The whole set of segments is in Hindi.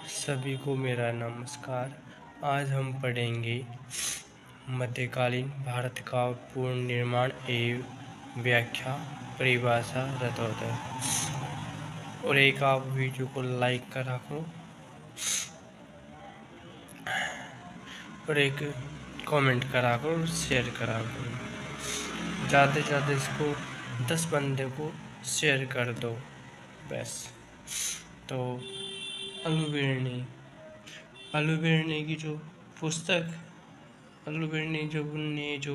सभी को मेरा नमस्कार। आज हम पढ़ेंगे मध्यकालीन भारत का पुनर्निर्माण एवं व्याख्या, परिभाषा, रथोत्तर। और एक आप वीडियो को लाइक करा करो और एक कमेंट करा करो और शेयर करा करो। ज़्यादा से ज़्यादा इसको 10 बंदे को शेयर कर दो बस। तो अलुबेर्नी की जो पुस्तक अलुबेर्नी ने जो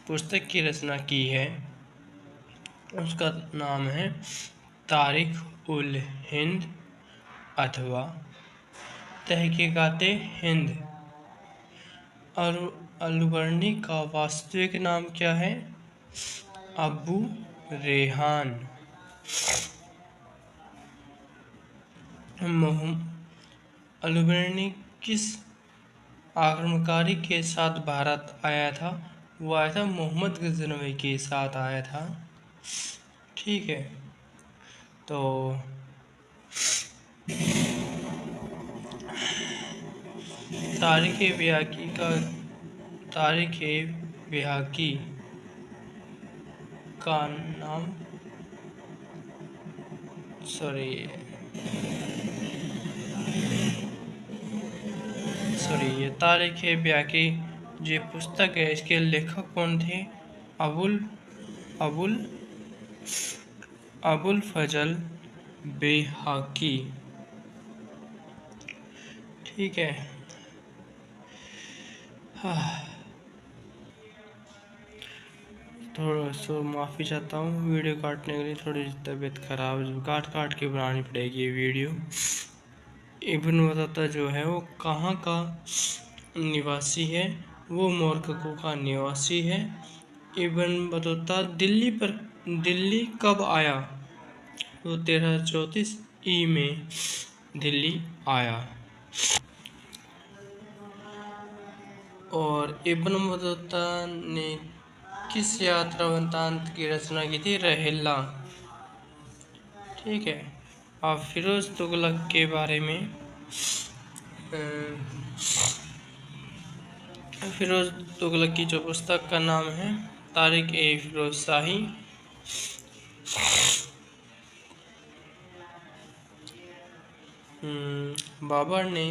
पुस्तक की रचना की है उसका नाम है तारीख उल हिंद अथवा तहकीकाते हिंद। और अलुबेर्नी का वास्तविक नाम क्या है? अबू रेहान। अलुबेर्नी किस आक्रमणकारी के साथ भारत आया था? वो आया था मोहम्मद गजनवी के साथ आया था। ठीक है, तो तारीख बिहाकी का नाम ये तारीख बिहाकी जो पुस्तक है इसके लेखक कौन थे? अबुल फजल बेहाकी। ठीक है, थोड़ा सा माफ़ी चाहता हूँ वीडियो काटने के लिए, थोड़ी तबीयत खराब, काट के बनानी पड़ेगी ये वीडियो। इब्न बतूता जो है वो कहाँ का निवासी है? वो मोरक्को का निवासी है। इब्न बतूता दिल्ली कब आया? तो 1334 ई में दिल्ली आया। और इब्न बतूता ने किस यात्रा वृत्तांत की रचना की थी? रहिला। ठीक है, अब फिरोज तुगलक के बारे में फिरोज तुगलक की जो पुस्तक का नाम है तारीख ए फिरोज शाही। बाबर ने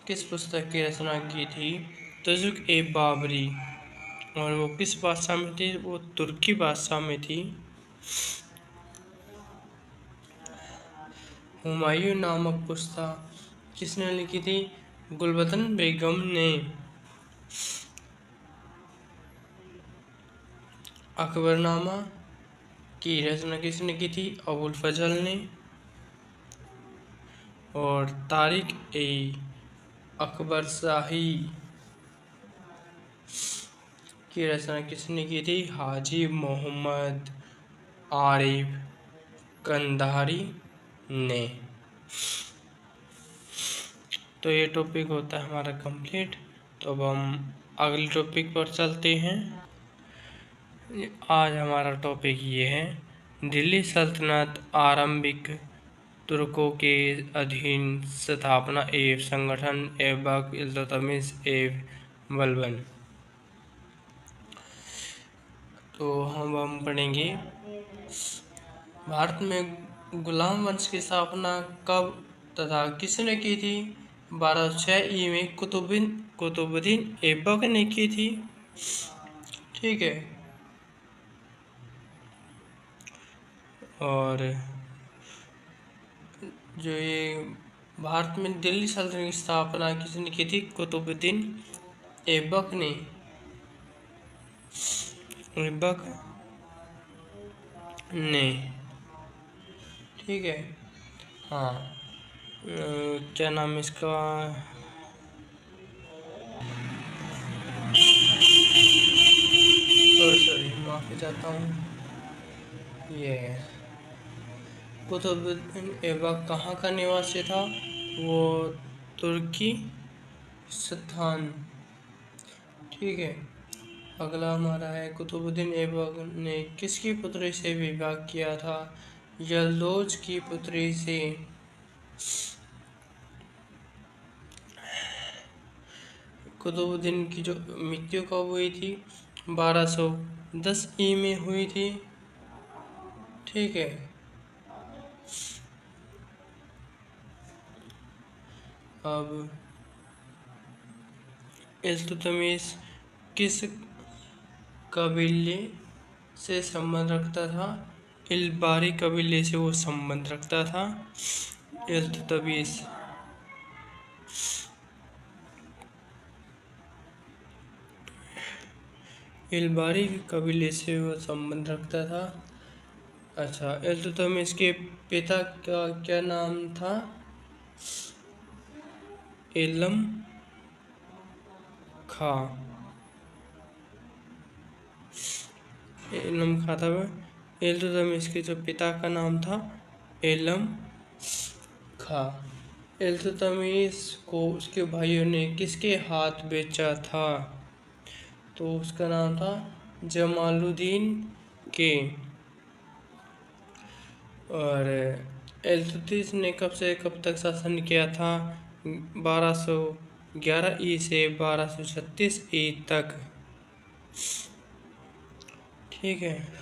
किस पुस्तक की रचना की थी? तजुक ए बाबरी। और वो किस भाषा में थी? वो तुर्की भाषा में थी। हुमायूं नामक पुस्तक किसने लिखी थी? गुलबदन बेगम ने। अकबरनामा की रचना किसने की थी? अबुल फजल ने। और तारीख ए अकबर शाही की रचना किसने की थी? हाजी मोहम्मद आरिफ कंधारी ने। तो ये टॉपिक होता है हमारा कंप्लीट। तो अब हम अगले टॉपिक पर चलते हैं। आज हमारा टॉपिक ये है दिल्ली सल्तनत आरंभिक तुर्कों के अधीन स्थापना एवं संगठन ऐबक इल्तुतमिश एवं बलबन। तो हम पढ़ेंगे भारत में गुलाम वंश की स्थापना कब तथा किसने की थी? 1206 ई में कुतुबुद्दीन ऐबक ने की थी। ठीक है, और जो ये भारत में दिल्ली सल्तनत की स्थापना किसने की थी? कुतुबुद्दीन ऐबक ने। ठीक है, हाँ, क्या नाम इसका? सॉरी, माफ़ी चाहता हूँ। ये कुतुबुद्दीन ऐबक कहाँ का निवासी था? वो तुर्की स्थान। ठीक है, अगला हमारा है कुतुबुद्दीन ऐबक ने किसकी पुत्री से विवाह किया था? यल्दोज की पुत्री से। कुतुबुद्दीन की जो मृत्यु कब हुई थी? 1210 ई में हुई थी। ठीक है। अब इल्तुतमिश किस कबीले से संबंध रखता था? इल्बारी कबीले से वो संबंध रखता था इल्तुतमिश। इल्बारी कबीले से वो संबंध रखता था। अच्छा, इल्तुतमिश के पिता का क्या नाम था? इलम खा। इलम खा था वह। इल्तुतमिश के जो पिता का नाम था इलम खा। इल्तुतमिश को उसके भाइयों ने किसके हाथ बेचा था? तो उसका नाम था जमालुद्दीन के। और इल्तुतमिश ने कब से कब तक शासन किया था? 1211 ई से 1236 ई तक। ठीक है।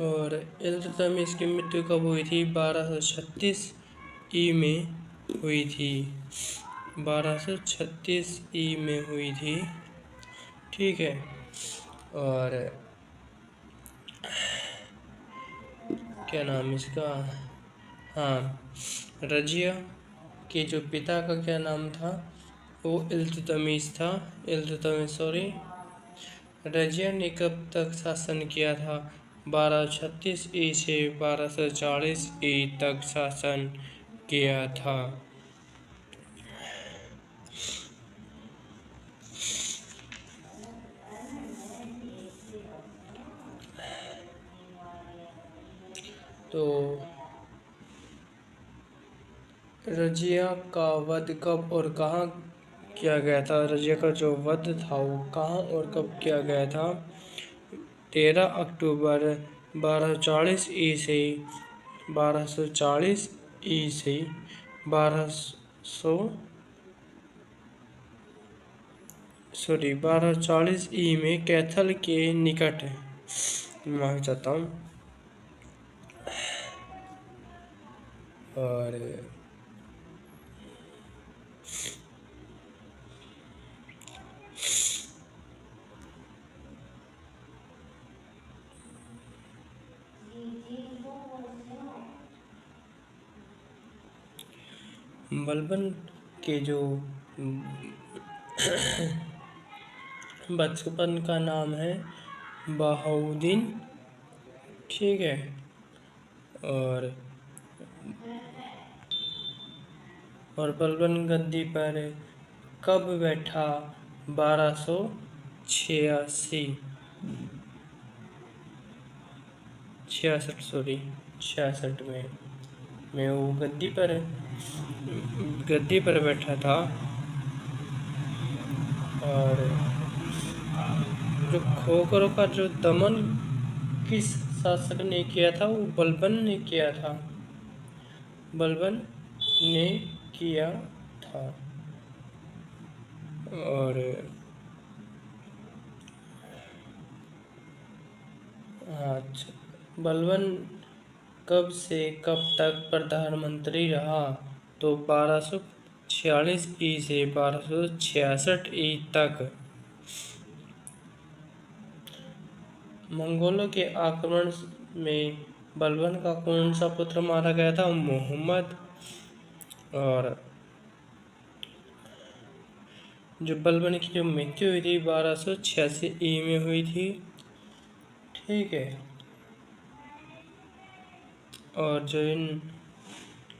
और इल्तुतमिश की मृत्यु कब हुई थी? 1236 ई में हुई थी। 1236 ई में हुई थी। ठीक है। और क्या नाम इसका? हाँ, रजिया के जो पिता का क्या नाम था? वो इल्तुतमिश था। सॉरी। रजिया ने कब तक शासन किया था? 1236 ई से 1240 ई तक शासन किया था। तो रजिया का वध कब और कहाँ किया गया था? रजिया का जो वध था वो कहाँ और कब किया गया था? 13 अक्टूबर 1240 ई से 1240 ई से 1240 ई में कैथल के निकट। मैं चाहता हूँ। और बलबन के जो बचपन का नाम है बहाउद्दीन। ठीक है। और बलबन गद्दी पर कब बैठा? 1286 66 में वो गद्दी पर बैठा था। और जो खोखरों का जो दमन किस शासक ने किया था? वो बलबन ने किया था। बलबन ने किया था। और अच्छा, बलबन कब से कब तक प्रधानमंत्री रहा? तो 1246 ई से 1266 ई तक। मंगोलों के आक्रमण में बलबन का कौन सा पुत्र मारा गया था? मोहम्मद। और जो बलबन की जो मृत्यु हुई थी 1286 ई में हुई थी। ठीक है। और जो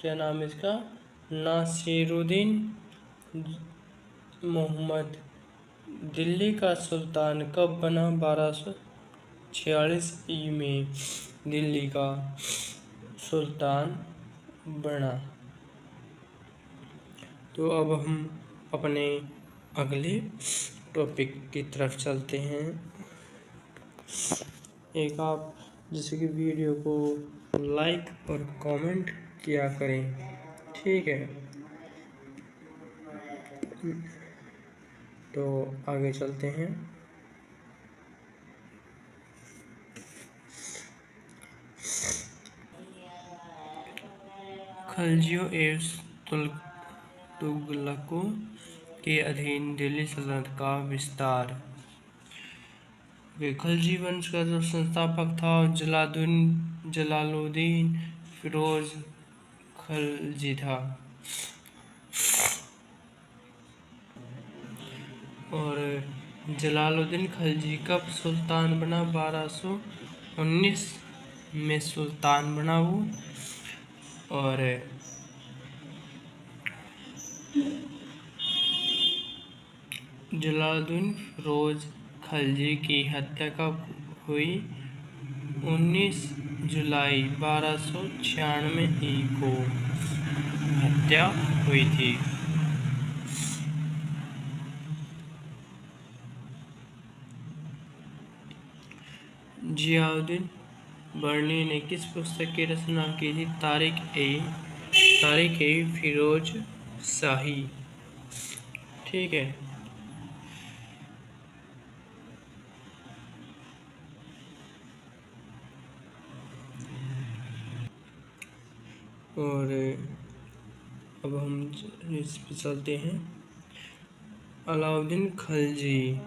क्या नाम है इसका? नासिरुद्दीन मोहम्मद दिल्ली का सुल्तान कब बना? 1246 ई में दिल्ली का सुल्तान बना। तो अब हम अपने अगले टॉपिक की तरफ चलते हैं। एक आप जैसे कि वीडियो को लाइक और कमेंट किया करें, ठीक है। तो आगे चलते हैं। खलजियों एवं तुगलकों के अधीन दिल्ली सल्तनत का विस्तार। खलजी वंश का जो संस्थापक था जलालुद्दीन फिरोज खलजी था। और जलालुद्दीन खलजी कब सुल्तान बना? 1219 में सुल्तान बना वो। और जलालुद्दीन फिरोज खलजी की हत्या कब हुई? 19 जुलाई 1296 को हत्या हुई थी। जियाउद्दीन बर्नी ने किस पुस्तक की रचना की थी? तारीख ए फिरोज शाही, ठीक है। और अब हम इस पे चलते हैं। अलाउद्दीन खलजी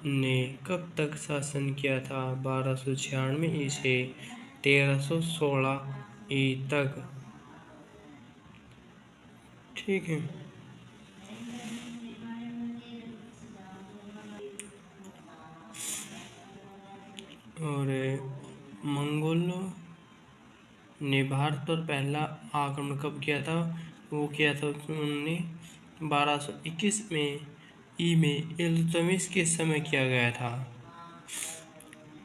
ने कब तक शासन किया था? 1296 से 1316 तक, ठीक है। और मंगोलों ने भारत पर पहला आक्रमण कब किया था? वो किया था उन्होंने 1221 में इल्तुतमिश के समय किया गया था,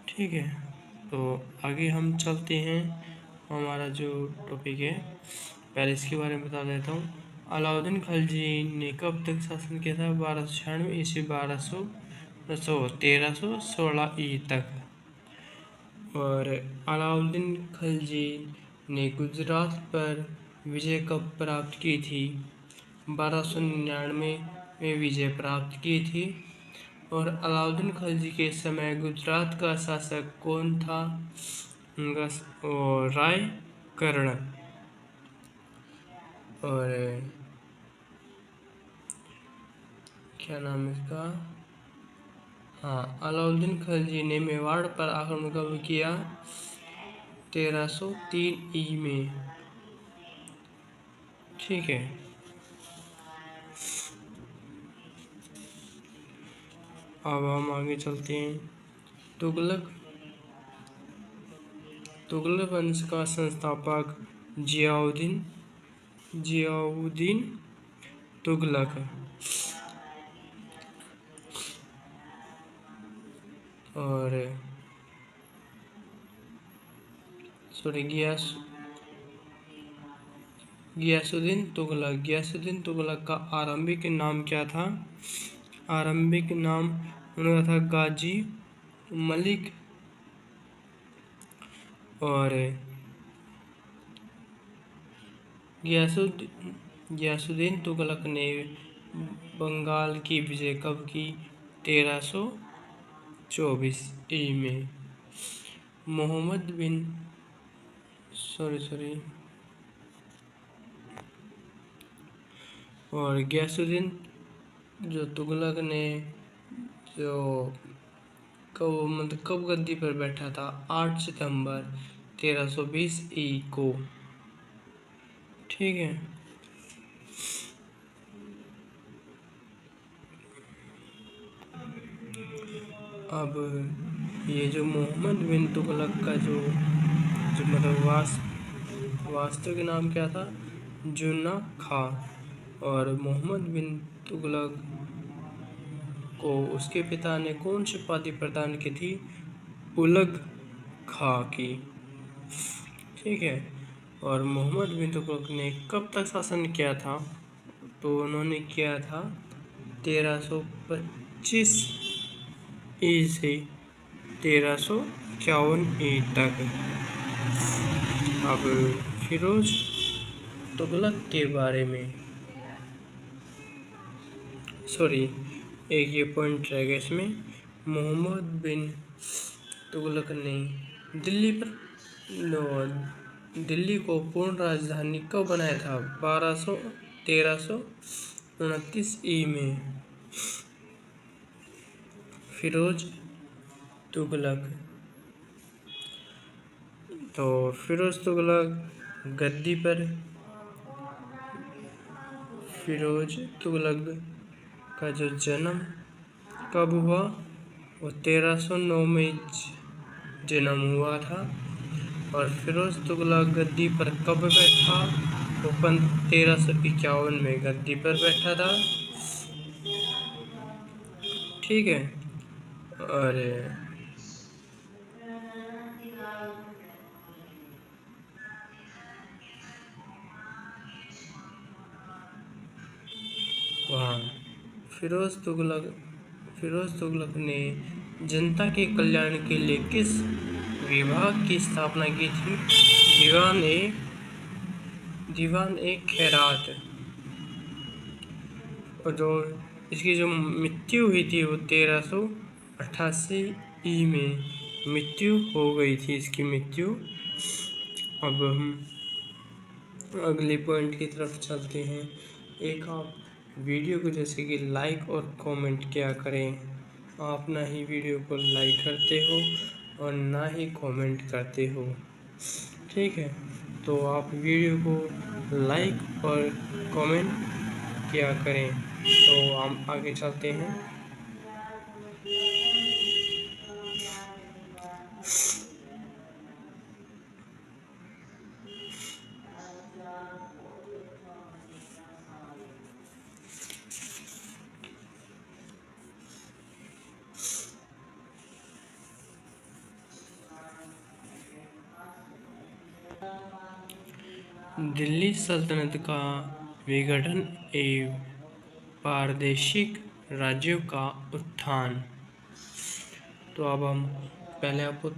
ठीक है। तो आगे हम चलते हैं। हमारा जो टॉपिक है पहले इसके बारे में बता देता हूँ। अलाउद्दीन खलजी ने कब तक शासन किया था? 1296 से 1316 तक। और अलाउद्दीन खलजी ने गुजरात पर विजय कब प्राप्त की थी? 1299 में विजय प्राप्त की थी। और अलाउद्दीन खलजी के समय गुजरात का शासक कौन था? राय कर्ण। और क्या नाम है इसका? हाँ, अलाउद्दीन खलजी ने मेवाड़ पर आक्रमण कब किया? 1303 में, ठीक है। अब हम आगे चलते हैं। तुगलक वंश का संस्थापक जियाउद्दीन तुगलक। और गियासुद्दीन तुगलक का आरंभिक नाम क्या था? आरंभिक नाम उनका था गाजी मलिक। और गियासुद्दीन तुगलक ने बंगाल की विजय कब की? 1324 में। मोहम्मद बिन और गियासुद्दीन जो तुगलक ने जो कब गद्दी पर बैठा था? 8 सितंबर 1320 को, ठीक है। अब ये जो मोहम्मद बिन तुगलक का जो मतलब वास्तविक नाम क्या था? जुन्ना खां। और मोहम्मद बिन तुगलक को उसके पिता ने कौन सी उपाधि प्रदान की थी? उलग खां की, ठीक है। और मोहम्मद बिन तुगलक ने कब तक शासन किया था? तो उन्होंने किया था 1325 ई से 1351 ई तक। अब फिरोज तुगलक के बारे में एक ये पॉइंट रह गया इसमें। मोहम्मद बिन तुगलक ने दिल्ली को पूर्ण राजधानी कब बनाया था? 1329 ई में। फिरोज तुगलक। तो फिरोज तुगलक गद्दी पर फिरोज तुगलक का जो जन्म कब हुआ? वो 1309 में जन्म हुआ था। और फिरोज तुगलक गद्दी पर कब बैठा? वो 1351 में गद्दी पर बैठा था। ठीक है। और वहाँ फिरोज तुगलक ने जनता के कल्याण के लिए किस विभाग की स्थापना की थी? दीवान ए खैरात। और जो इसकी जो मृत्यु हुई थी वो 1388 ई में मृत्यु हो गई थी इसकी मृत्यु। अब हम अगले पॉइंट की तरफ चलते हैं। एक आप वीडियो को जैसे कि लाइक और कमेंट किया करें। आप ना ही वीडियो को लाइक करते हो और ना ही कमेंट करते हो। ठीक है, तो आप वीडियो को लाइक और कमेंट किया करें। तो हम आगे चलते हैं। दिल्ली सल्तनत का विघटन एवं प्रादेशिक राज्यों का उत्थान। तो अब हम पहले आपको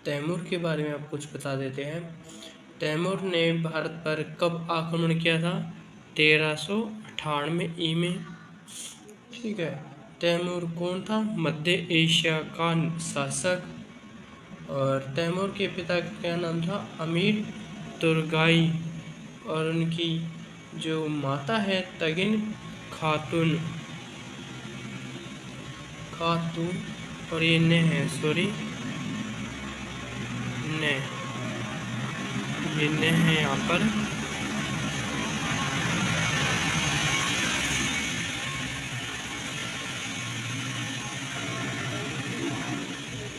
तैमूर के बारे में आप कुछ बता देते हैं। तैमूर ने भारत पर कब आक्रमण किया था? 1398 ई में। ठीक है। तैमूर कौन था? मध्य एशिया का शासक। और तैमूर के पिता का क्या नाम था? अमीर तुर्गाई। और उनकी जो माता है तगिन खातून। और ये ने है ये ने है यहाँ पर।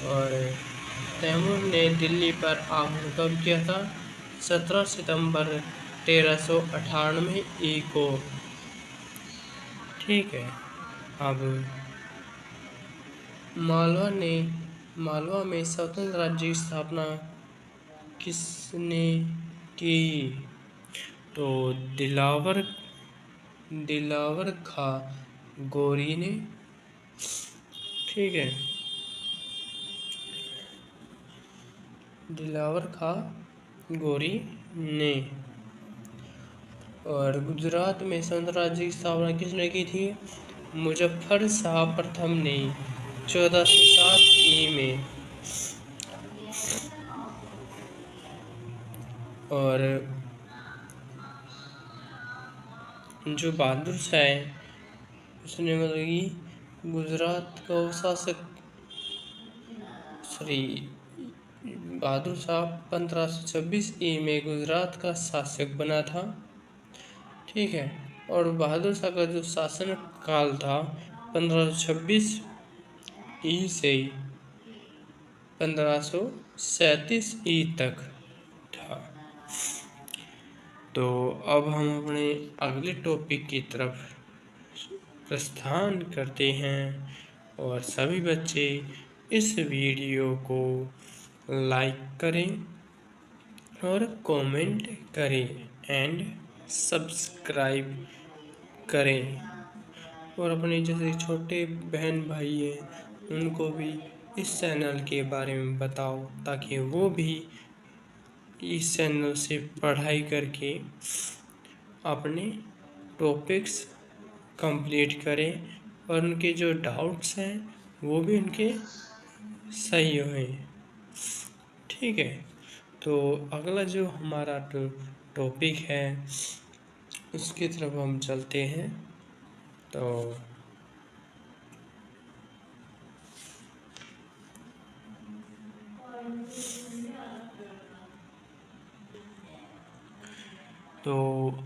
और तैमूर ने दिल्ली पर आक्रमण कब किया था? 17 सितंबर 1398 ई को। ठीक है। अब मालवा में स्वतंत्र राज्य की स्थापना किसने की? तो दिलावर खां गोरी ने। ठीक है, दिलावर खां गोरी ने। और गुजरात में स्वतंत्र राज्य की स्थापना किसने की थी? मुजफ्फर शाह प्रथम ने 1407 ई में। और जो बहादुर शाह है उसने मतलब कि गुजरात का शासक बहादुर शाह 1526 ई में गुजरात का शासक बना था। ठीक है। और बहादुर शाह का जो शासन काल था 1526 ई से 1537 ई तक था। तो अब हम अपने अगले टॉपिक की तरफ प्रस्थान करते हैं। और सभी बच्चे इस वीडियो को लाइक करें, और कमेंट करें एंड सब्सक्राइब करें। और अपने जैसे छोटे बहन भाई हैं उनको भी इस चैनल के बारे में बताओ, ताकि वो भी इस चैनल से पढ़ाई करके अपने टॉपिक्स कंप्लीट करें और उनके जो डाउट्स हैं वो भी उनके सही हुए। ठीक है, तो अगला जो हमारा टॉपिक है उसकी तरफ हम चलते हैं। तो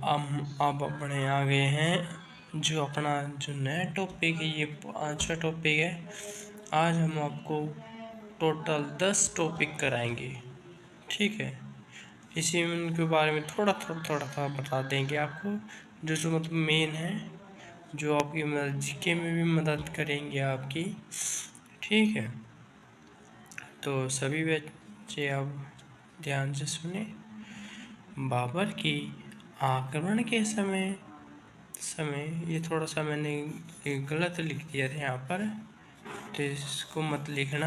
हम अब अपने आ गए हैं जो अपना जो नया टॉपिक है, ये 5वां टॉपिक है। आज हम आपको टोटल 10 टॉपिक कराएंगे। ठीक है, इसी में उनके बारे में थोड़ा सा बता देंगे आपको, जो मतलब मेन है, जो आपकी मदद जीके में भी मदद करेंगे आपकी। ठीक है, तो सभी बच्चे अब ध्यान से सुने। बाबर की आक्रमण के समय ये थोड़ा सा मैंने गलत लिख दिया था यहाँ पर, तो इसको मत लिखना,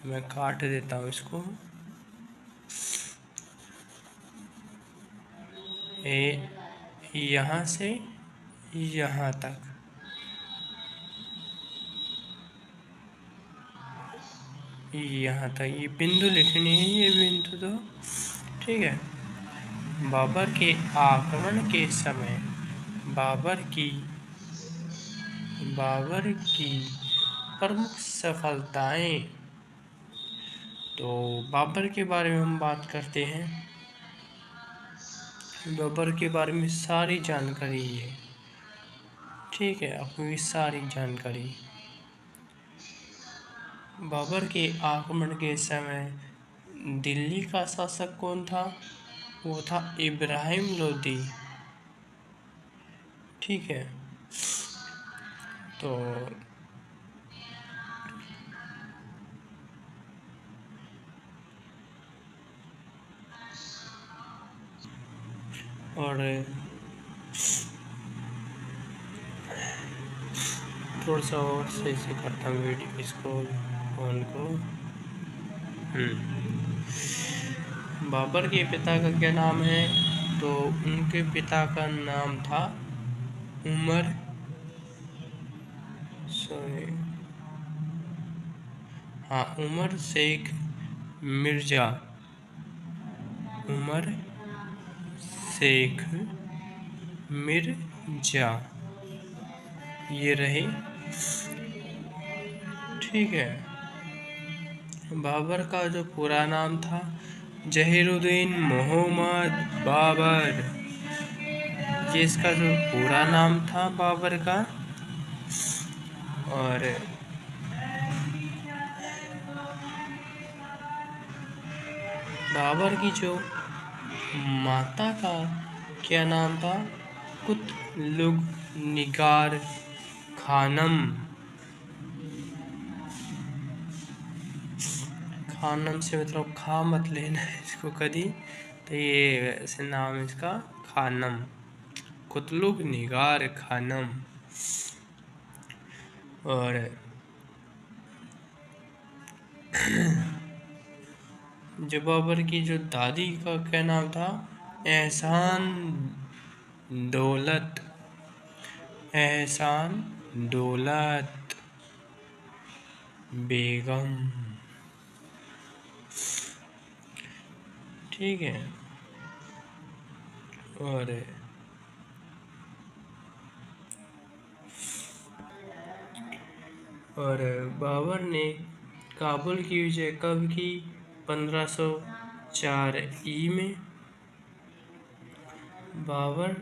मैं काट देता हूँ इसको। यहाँ से यहाँ तक, यहाँ तक ये बिंदु लिखनी है, ये बिंदु तो ठीक है। बाबर के आक्रमण के समय बाबर की प्रमुख सफलताएं। तो बाबर के बारे में हम बात करते हैं। बाबर के बारे में सारी जानकारी है, ठीक है, आपको सारी जानकारी। बाबर के आक्रमण के समय दिल्ली का शासक कौन था? वो था इब्राहिम लोदी। ठीक है, तो और थोड़ा सा और सही से करता हूँ वीडियो इसको ऑन को। बाबर के पिता का क्या नाम है? तो उनके पिता का नाम था उमर शेख मिर्जा। उमर शेख मिर्जा ये रहे। ठीक है, बाबर का जो पूरा नाम था जहीरुद्दीन मोहम्मद बाबर, ये इसका जो पूरा नाम था बाबर का। और बाबर की जो माता का क्या नाम था? कुतलुग निगार खानम। खानम से मतलब खा मत लेना इसको कभी, तो ये ऐसे नाम इसका खानम, कुतलुग निगार खानम। और जो बाबर की जो दादी का क्या नाम था? एहसान दौलत बेगम। ठीक है, और बाबर ने काबुल की विजय कब की? 1504 में। बाबर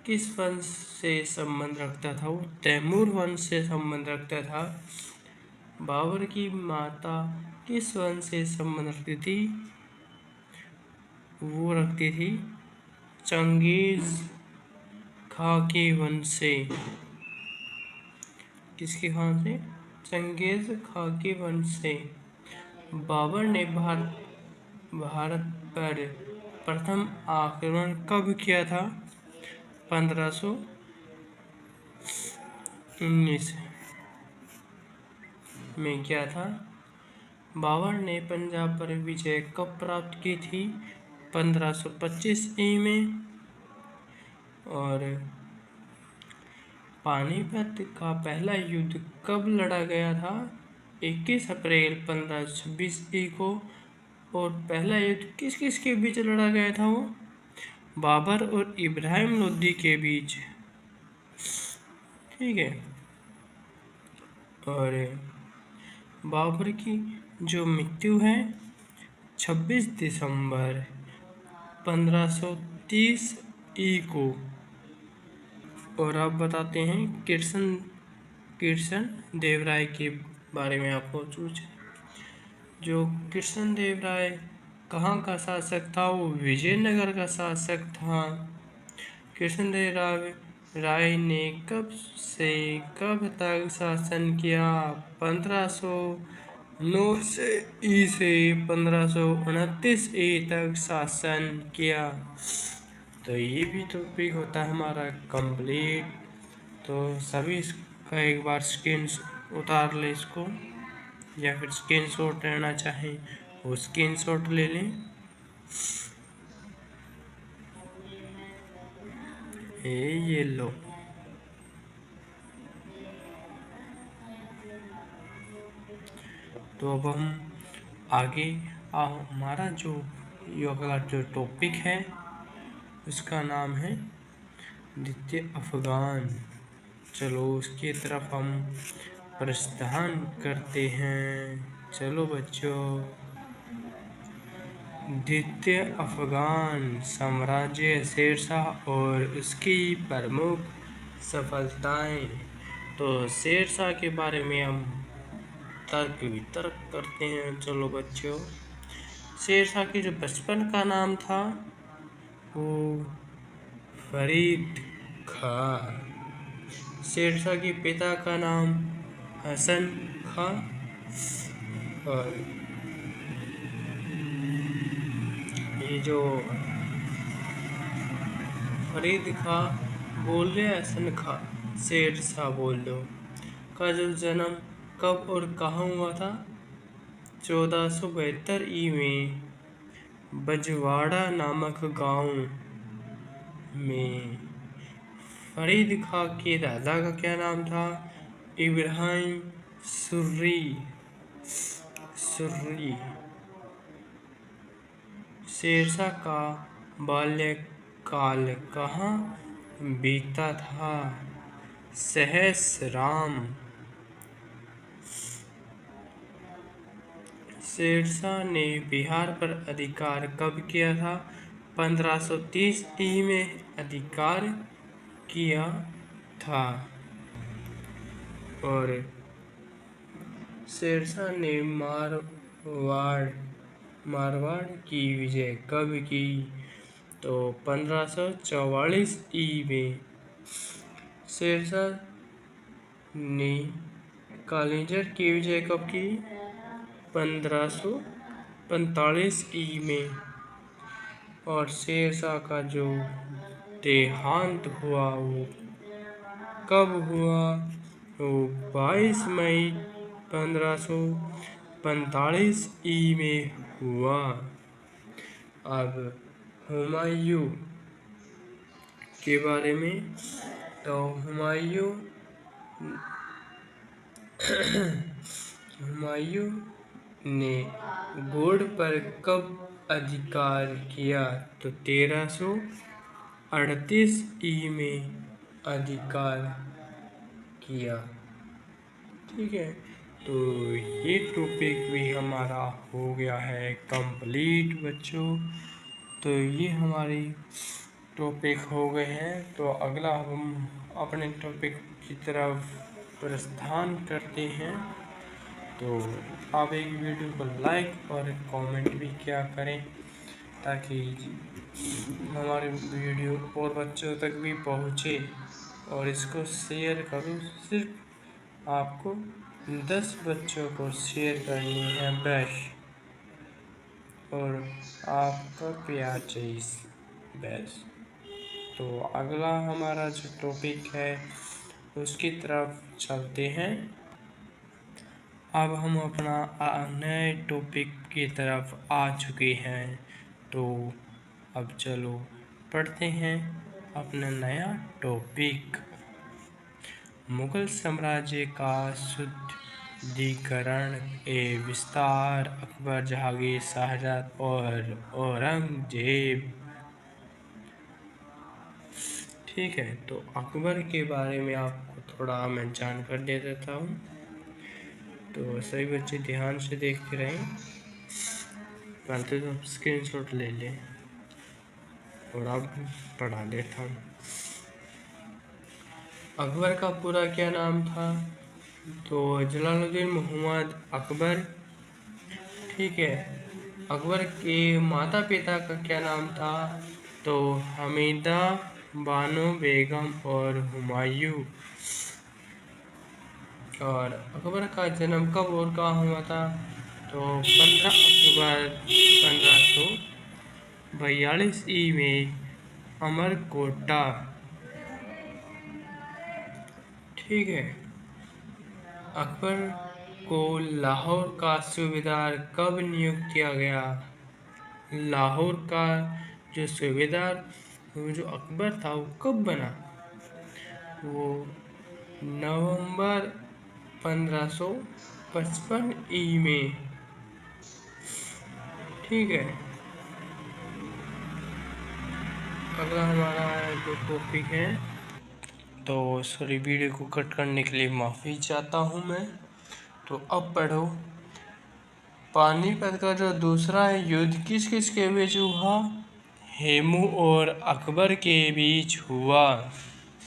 किस वंश से संबंध रखता था? वो तैमूर वंश से संबंध रखता था। बाबर की माता किस वंश से संबंध रखती थी? वो रखती थी चंगेज खां के वंश से। किसके खान से? चंगेज खां के वंश से। बाबर ने भारत पर प्रथम आक्रमण कब किया था? 1519 में किया था। बाबर ने पंजाब पर विजय कब प्राप्त की थी? 1525 में। और पानीपत का पहला युद्ध कब लड़ा गया था? 21 अप्रैल 1526 को। और पहला युद्ध किस किस के बीच लड़ा गया था? वो बाबर और इब्राहिम लोदी के बीच। ठीक है। और बाबर की जो मृत्यु है 26 दिसंबर 1530 को। और अब बताते हैं कृष्ण देव राय के बारे में आपको कुछ। जो कृष्ण देव राय कहाँ का शासक था? वो विजयनगर का शासक था। कृष्ण देव राय ने कब से कब तक शासन किया? 1509 से 1529 तक शासन किया। तो ये भी टॉपिक होता है हमारा कंप्लीट। तो सभी इसका एक बार स्क्रीन उतार ले इसको, या फिर स्क्रीन शॉट लेना चाहें वो स्क्रीन शॉट ले लें। ये लो। तो अब हम आगे हमारा जो योगा जो टॉपिक है उसका नाम है द्वितीय अफगान। चलो उसकी तरफ हम प्रस्थान करते हैं। चलो बच्चों, द्वितीय अफगान साम्राज्य शेरशाह और उसकी प्रमुख सफलताएं। तो शेरशाह के बारे में हम तर्क वितर्क करते हैं। चलो बच्चों, शेरशाह की जो बचपन का नाम था वो फरीद खां। शेरशाह के पिता का नाम हसन खां। और ये जो फरीद खां बोल रहे हसन खां शेरशाह बोल दो का जो जन्म कब और कहाँ हुआ था? 1472 में बजवाड़ा नामक गांव में। फरीद खां के दादा का क्या नाम था? इब्राहिम सुर्री। शेरशाह का बाल्यकाल कहाँ बीता था? सहसराम। शेरशाह ने बिहार पर अधिकार कब किया था? 1530 में अधिकार किया था। और शेरशाह ने मारवाड़ की विजय कब की? तो 1544 में। शेरशाह ने कालिंजर की विजय कब की? 1545 में। और शेरशाह का जो देहांत हुआ वो कब हुआ? वो 22 मई 1545 में हुआ। अब हुमायूं के बारे में। तो हुमायूं ने गोड़ पर कब अधिकार किया? तो 1338 में अधिकार किया। ठीक है। तो ये टॉपिक भी हमारा हो गया है कंप्लीट बच्चों। तो ये हमारी टॉपिक हो गए हैं। तो अगला हम अपने टॉपिक की तरफ प्रस्थान करते हैं। तो आप एक वीडियो को लाइक और कमेंट भी क्या करें ताकि हमारी वीडियो और बच्चों तक भी पहुँचे। और इसको शेयर करूँ, सिर्फ आपको 10 बच्चों को शेयर करनी है बस। और आपका प्यार चीज बेस्ट। तो अगला हमारा जो टॉपिक है उसकी तरफ चलते हैं। अब हम अपना नए टॉपिक की तरफ आ चुके हैं। तो अब चलो पढ़ते हैं अपना नया टॉपिक। मुगल साम्राज्य का शुद्धिकरण ए विस्तार, अकबर, जहांगीर, शाहजहां और औरंगजेब। ठीक है, तो अकबर के बारे में आपको थोड़ा मैं जानकारी दे देता हूँ। तो सभी बच्चे ध्यान से देखते रहें। पहले तो स्क्रीनशॉट ले लें और अब पढ़ा देता हूँ। अकबर का पूरा क्या नाम था? तो जलालुद्दीन मोहम्मद अकबर। ठीक है। अकबर के माता पिता का क्या नाम था? तो हमीदा बानो बेगम और हुमायूं। और अकबर का जन्म कब और कहाँ हुआ था? तो 15 अक्टूबर 1542 में अमरकोटा। ठीक है। अकबर को लाहौर का सूबेदार कब नियुक्त किया गया? लाहौर का जो सूबेदार जो अकबर था वो कब बना? वो नवंबर 1555 में। ठीक है। अगला हमारा जो टॉपिक है, तो सॉरी वीडियो को कट करने के लिए माफ़ी चाहता हूँ मैं। तो अब पढ़ो। पानीपत का जो दूसरा युद्ध किस किस के बीच हुआ? हेमू और अकबर के बीच हुआ।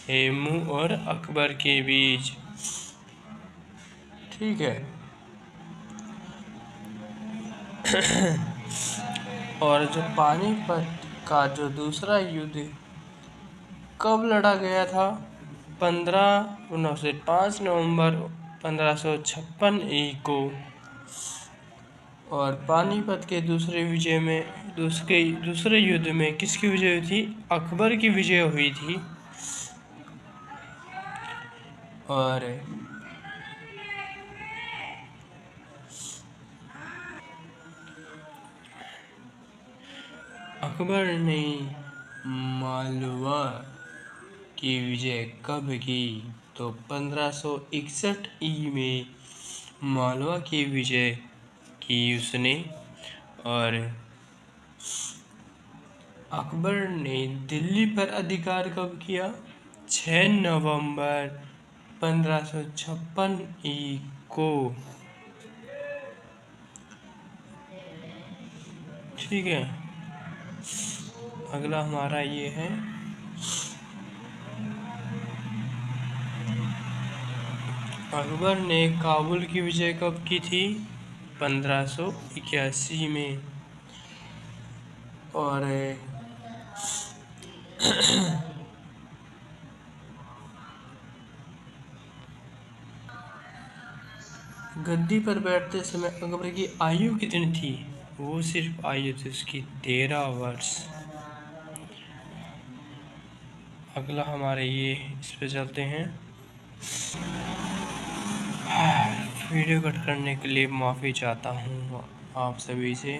हेमू और अकबर के बीच। ठीक है। और जो पानीपत का जो दूसरा युद्ध कब लड़ा गया था? 5 नवंबर 1556 को। और पानीपत के दूसरे युद्ध में किसकी विजय हुई थी? अकबर की विजय हुई थी। और अकबर ने मालवा की विजय कब की? तो 1561 में मालवा की विजय की उसने। और अकबर ने दिल्ली पर अधिकार कब किया? 6 नवंबर 1556 को। ठीक है। अगला हमारा ये है, अकबर ने काबुल की विजय कब की थी? 1581 में। और गद्दी पर बैठते समय अकबर की आयु कितनी थी? वो सिर्फ आयु थी उसकी 13 वर्ष। अगला हमारे ये इस पे चलते हैं। वीडियो कट करने के लिए माफ़ी चाहता हूँ आप सभी से।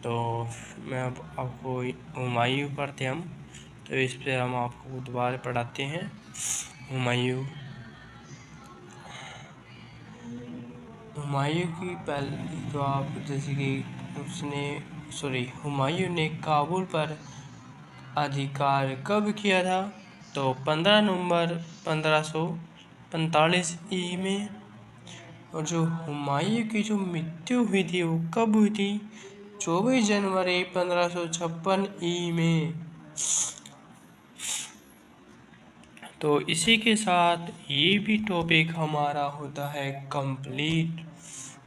तो मैं अब आपको हुमायूं पढ़ते हम। तो इस पे हम आपको दोबारा पढ़ाते हैं। हुमायूं की पहले तो आप जैसे कि हुमायूं ने काबुल पर अधिकार कब किया था? तो 15 नवंबर 1545 में। और जो हुमायूं की जो मृत्यु हुई थी वो कब हुई थी? 24 जनवरी 1556 में। तो इसी के साथ ये भी टॉपिक हमारा होता है कंप्लीट।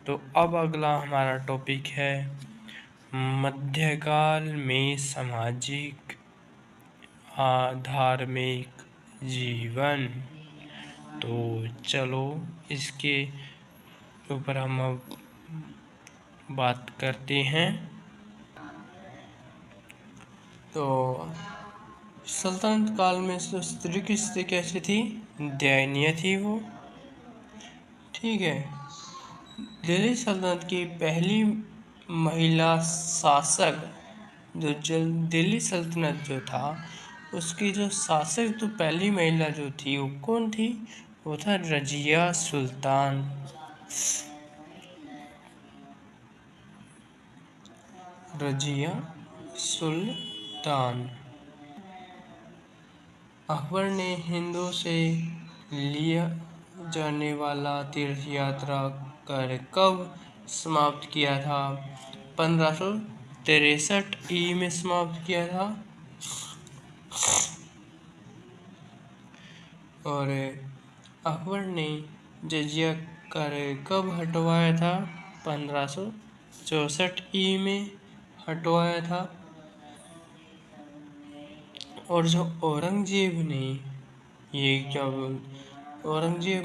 तो अब अगला हमारा टॉपिक है मध्यकाल में सामाजिक धार्मिक जीवन। तो चलो इसके ऊपर हम अब बात करते हैं। तो सल्तनत काल में तो स्त्री की स्थिति कैसी थी? दयनीय थी वो। ठीक है। दिल्ली सल्तनत की पहली महिला शासक दिल्ली सल्तनत जो था उसकी जो शासक तो पहली महिला जो थी वो कौन थी? वो था रजिया सुल्तान। रजिया सुल्तान। अकबर ने हिंदुओं से लिया जाने वाला तीर्थ यात्रा कर कब समाप्त किया था? 1563 में समाप्त किया था। और अकबर ने जजिया कर कब हटवाया था? 1564 में हटवाया था। और जो औरंगजेब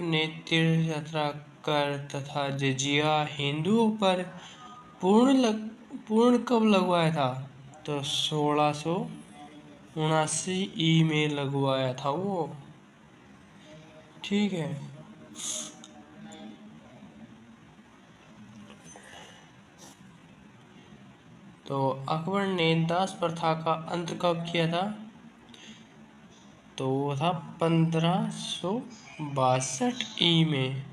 ने तीर्थ यात्रा कर तथा जजिया हिंदुओं पर पूर्ण कब लगवाया था? तो 1679 में लगवाया था वो। ठीक है। तो अकबर ने दास प्रथा का अंत कब किया था? तो वो था 1562 में।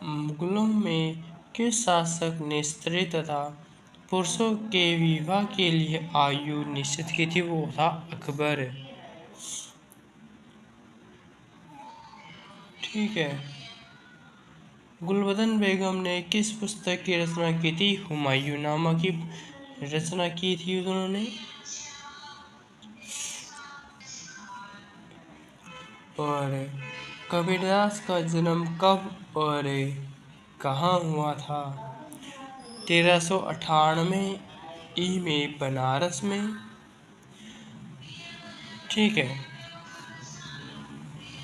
मुगलों में किस शासक ने स्त्री तथा पुरुषों के विवाह के लिए आयु निश्चित की थी? वो था अकबर। ठीक है। गुलबदन बेगम ने किस पुस्तक की रचना की थी? हुमायूंनामा की रचना की थी उन्होंने। और कबीरदास का जन्म कब और कहाँ हुआ था? 1398 में बनारस में। ठीक है।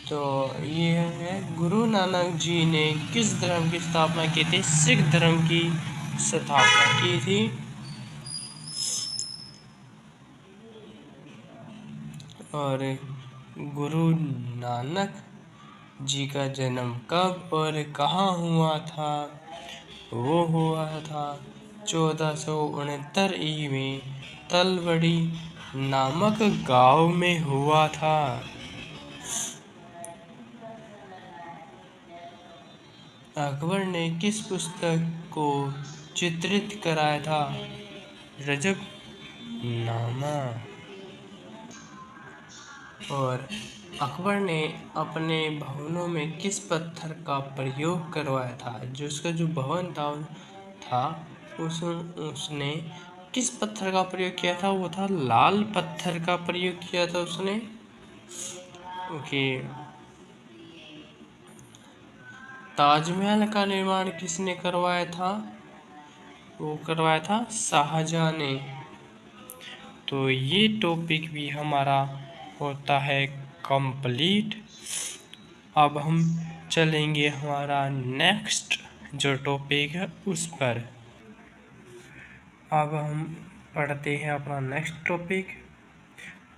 तो ये है गुरु नानक जी ने किस धर्म की स्थापना की थी? सिख धर्म की स्थापना की थी। और गुरु नानक जी का जन्म कब और कहाँ हुआ था? वो हुआ था 1469 में तलवड़ी नामक गांव में हुआ था। अकबर ने किस पुस्तक को चित्रित कराया था? रजबनामा। और अकबर ने अपने भवनों में किस पत्थर का प्रयोग करवाया था? जो उसका जो भवन था उसने किस पत्थर का प्रयोग किया था? वो था लाल पत्थर का प्रयोग किया था उसने। ओके। ताजमहल का निर्माण किसने करवाया था? वो करवाया था शाहजहां ने। तो ये टॉपिक भी हमारा होता है कंप्लीट। अब हम चलेंगे हमारा नेक्स्ट जो टॉपिक है उस पर। अब हम पढ़ते हैं अपना नेक्स्ट टॉपिक,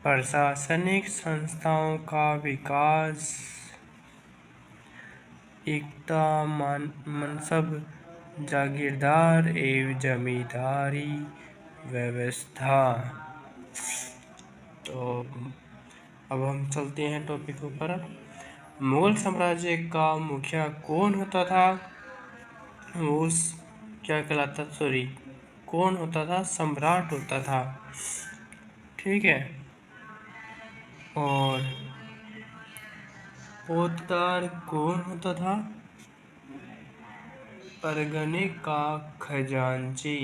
प्रशासनिक संस्थाओं का विकास, एकता, मनसब, जागीरदार एवं जमींदारी व्यवस्था। तो अब हम चलते हैं टॉपिक ऊपर। मुगल साम्राज्य का मुखिया कौन होता था? वो क्या कहलाता? कौन होता था? सम्राट होता था। ठीक है। और पोतदार कौन होता था? परगने का खजांची।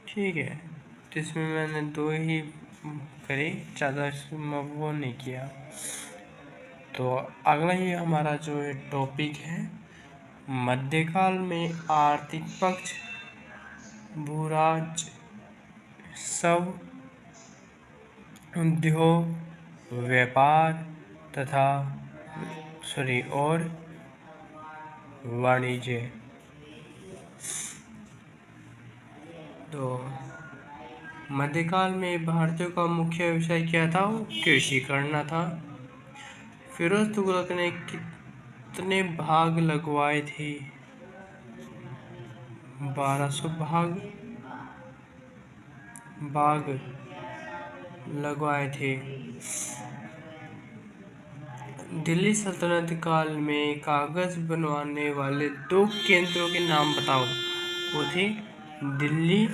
ठीक है। तो इसमें मैंने 2 ही करे, ज़्यादा वो नहीं किया। तो अगला ही हमारा जो टॉपिक है, मध्यकाल में आर्थिक पक्ष, भूराज, सब, उद्योग, व्यापार तथा और वाणिज्य। तो मध्यकाल में भारतीयों का मुख्य व्यवसाय क्या था? वो कृषि करना था। फिरोज तुगलक ने कितने भाग लगवाए थे? 1200 बाग लगवाए थे। दिल्ली सल्तनत काल में कागज बनवाने वाले 2 केंद्रों के नाम बताओ। वो थे दिल्ली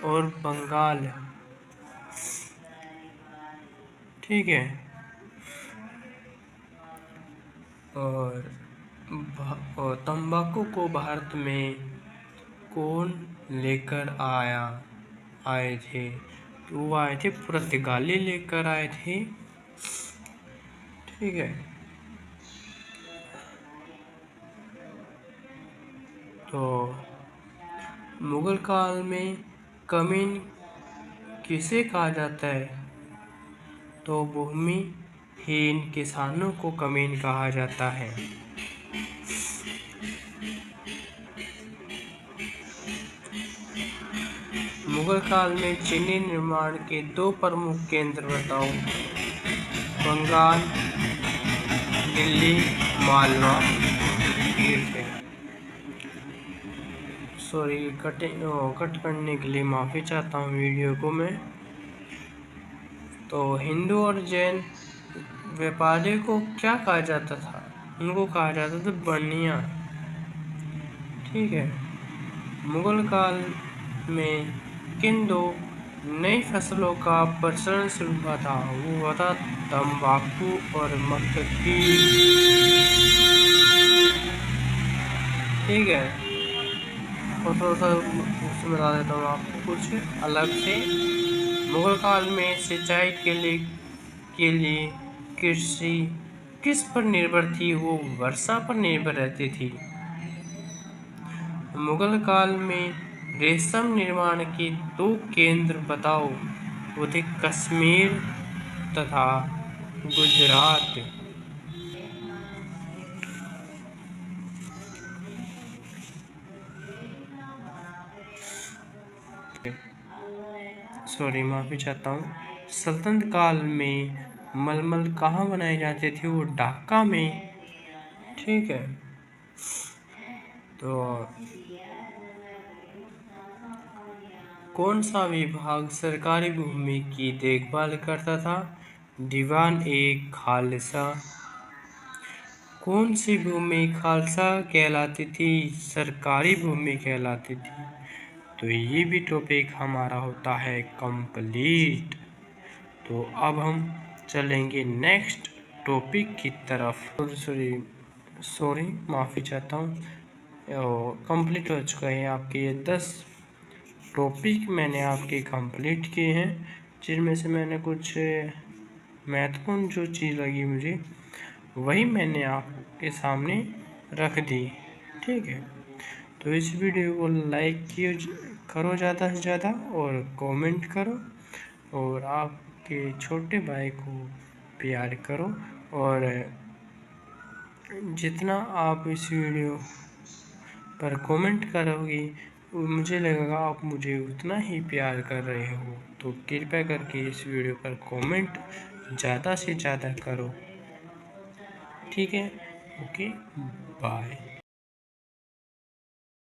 और बंगाल। ठीक है। और तंबाकू को भारत में कौन लेकर आए थे? वो आए थे पुर्तगाली लेकर आए थे। ठीक है। तो मुगल काल में कमीन किसे कहा जाता है? तो भूमिहीन किसानों को कमीन कहा जाता है। मुगल काल में चीनी निर्माण के 2 प्रमुख केंद्र बताओ। बंगाल, दिल्ली, मालवा। ठीक है। सॉरी, कट करने के लिए माफ़ी चाहता हूँ वीडियो को मैं। तो हिंदू और जैन व्यापारियों को क्या कहा जाता था? उनको कहा जाता था बनिया। ठीक है। मुगल काल में किन 2 नई फसलों का प्रचलन शुरू हुआ था? वो हुआ था तंबाकू और मक्खी। ठीक है। और थोड़ा सा उसमें बता देता हूँ आपको कुछ अलग से। मुगल काल में सिंचाई के लिए कृषि किस पर निर्भर थी? वो वर्षा पर निर्भर रहती थी। मुगल काल में रेशम निर्माण के 2 केंद्र बताओ। वो थे कश्मीर तथा गुजरात। सॉरी, माफ़ी चाहता हूँ। सल्तनत काल में मलमल कहाँ बनाए जाते थे? वो ढाका में। ठीक है। तो कौन सा विभाग सरकारी भूमि की देखभाल करता था? दीवान ए खालसा। कौन सी भूमि खालसा कहलाती थी? सरकारी भूमि कहलाती थी। तो ये भी टॉपिक हमारा होता है कंप्लीट। तो अब हम चलेंगे नेक्स्ट टॉपिक की तरफ। सॉरी, माफ़ी चाहता हूँ। कंप्लीट हो चुका है आपके ये 10 टॉपिक मैंने आपके कंप्लीट किए हैं, जिनमें से मैंने कुछ महत्वपूर्ण जो चीज़ लगी मुझे वही मैंने आपके सामने रख दी। ठीक है। तो इस वीडियो को लाइक करो ज़्यादा से ज़्यादा और कमेंट करो और आपके छोटे भाई को प्यार करो। और जितना आप इस वीडियो पर कमेंट करोगे मुझे लगेगा आप मुझे उतना ही प्यार कर रहे हो। तो कृपया करके इस वीडियो पर कमेंट ज़्यादा से ज़्यादा करो। ठीक है। Okay, bye.